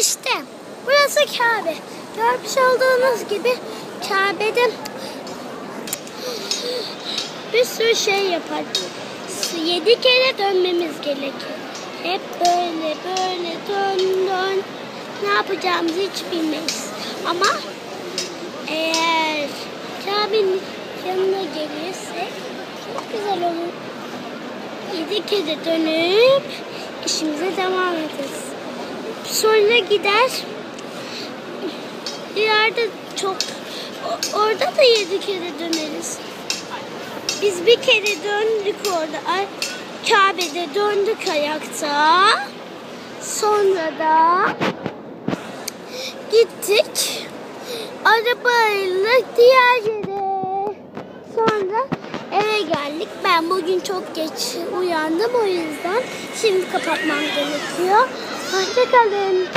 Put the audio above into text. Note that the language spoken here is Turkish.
İşte burası Kabe. Görmüş olduğunuz gibi Kabe'de bir sürü şey yapar. 7 kere dönmemiz gerekiyor. Hep böyle dön. Ne yapacağımızı hiç bilmeyiz. Ama eğer Kabe'nin yanına gelirsek çok güzel olur. 7 kere dönüp işimize devam ederiz. Sonra gider. İleride orada da 7 kere döneriz. Biz bir kere döndük orada. Kabe'de döndük ayakta. Sonra da gittik arabayla diğer yere. Sonra eve geldik. Ben bugün çok geç uyandım, o yüzden şimdi kapatmam gerekiyor. Hoşça kalın.